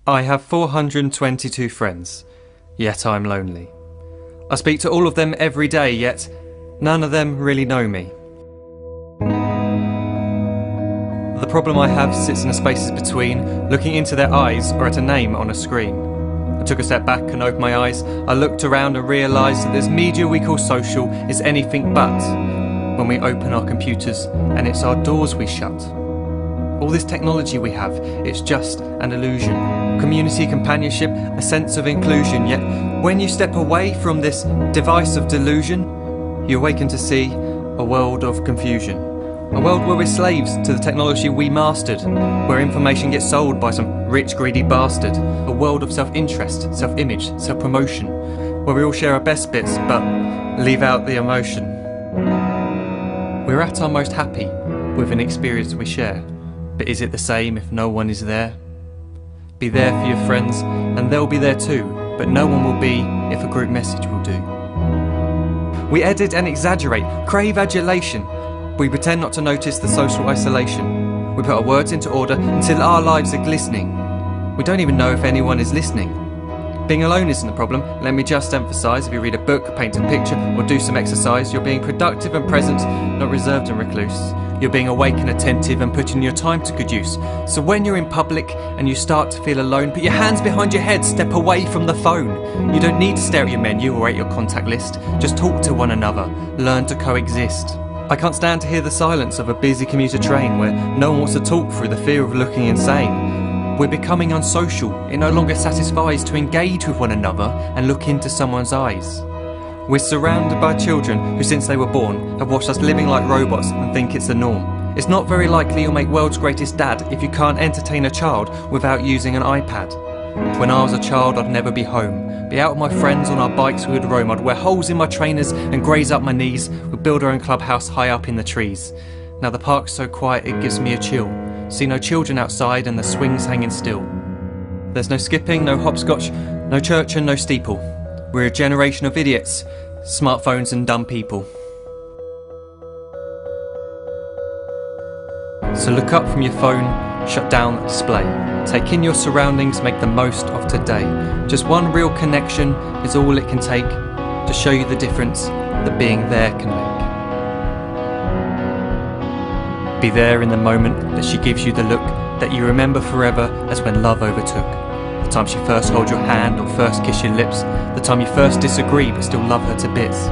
I have 422 friends, yet I'm lonely. I speak to all of them every day, yet none of them really know me. The problem I have sits in the spaces between looking into their eyes or at a name on a screen. I took a step back and opened my eyes. I looked around and realised that this media we call social is anything but when we open our computers and it's our doors we shut. All this technology we have, it's just an illusion. Community, companionship, a sense of inclusion. Yet when you step away from this device of delusion, you awaken to see a world of confusion. A world where we're slaves to the technology we mastered, where information gets sold by some rich, greedy bastard. A world of self-interest, self-image, self-promotion, where we all share our best bits but leave out the emotion. We're at our most happy with an experience we share. But is it the same if no one is there? Be there for your friends and they'll be there too, but no one will be if a group message will do. We edit and exaggerate, crave adulation. We pretend not to notice the social isolation. We put our words into order until our lives are glistening. We don't even know if anyone is listening. Being alone isn't the problem. Let me just emphasise, if you read a book, paint a picture or do some exercise, you're being productive and present, not reserved and recluse. You're being awake and attentive and putting your time to good use. So when you're in public and you start to feel alone, put your hands behind your head, step away from the phone. You don't need to stare at your menu or at your contact list. Just talk to one another, learn to coexist. I can't stand to hear the silence of a busy commuter train where no one wants to talk through the fear of looking insane. We're becoming unsocial. It no longer satisfies to engage with one another and look into someone's eyes. We're surrounded by children who, since they were born, have watched us living like robots and think it's the norm. It's not very likely you'll make world's greatest dad if you can't entertain a child without using an iPad. When I was a child, I'd never be home. Be out with my friends on our bikes, we would roam. I'd wear holes in my trainers and graze up my knees. We'd build our own clubhouse high up in the trees. Now the park's so quiet it gives me a chill. See no children outside and the swings hanging still. There's no skipping, no hopscotch, no church and no steeple. We're a generation of idiots, smartphones and dumb people. So look up from your phone, shut down the display. Take in your surroundings, make the most of today. Just one real connection is all it can take to show you the difference that being there can make. Be there in the moment that she gives you the look that you remember forever as when love overtook. The time she first holds your hand or first kiss your lips. The time you first disagree but still love her to bits.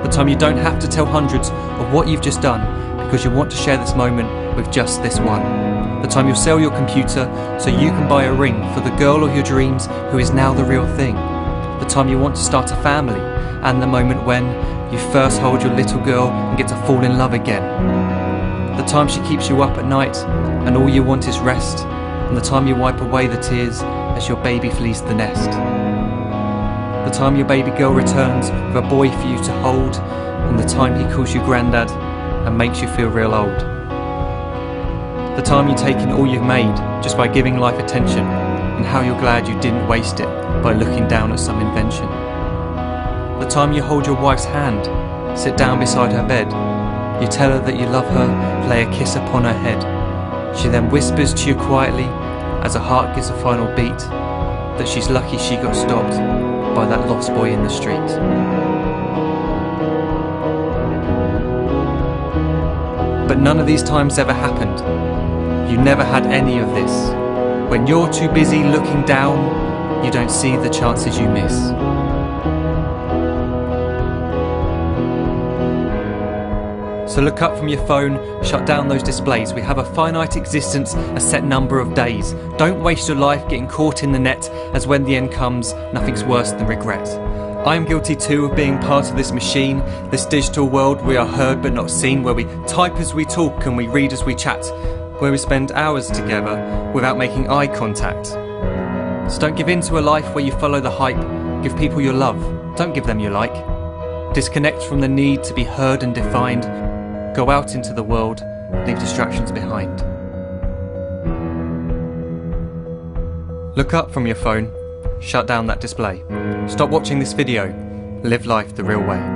The time you don't have to tell hundreds of what you've just done because you want to share this moment with just this one. The time you'll sell your computer so you can buy a ring for the girl of your dreams who is now the real thing. The time you want to start a family, and the moment when you first hold your little girl and get to fall in love again. The time she keeps you up at night and all you want is rest, and the time you wipe away the tears as your baby flees the nest. The time your baby girl returns with a boy for you to hold, and the time he calls you granddad and makes you feel real old. The time you take in all you've made just by giving life attention, and how you're glad you didn't waste it by looking down at some invention. The time you hold your wife's hand, sit down beside her bed, you tell her that you love her, lay a kiss upon her head. She then whispers to you quietly, as her heart gives a final beat, that she's lucky she got stopped by that lost boy in the street. But none of these times ever happened. You never had any of this. When you're too busy looking down, you don't see the chances you miss. So look up from your phone, shut down those displays. We have a finite existence, a set number of days. Don't waste your life getting caught in the net, as when the end comes, nothing's worse than regret. I am guilty too of being part of this machine, this digital world we are heard but not seen, where we type as we talk and we read as we chat, where we spend hours together without making eye contact. So don't give in to a life where you follow the hype. Give people your love, don't give them your like. Disconnect from the need to be heard and defined. Go out into the world, leave distractions behind. Look up from your phone, shut down that display. Stop watching this video, live life the real way.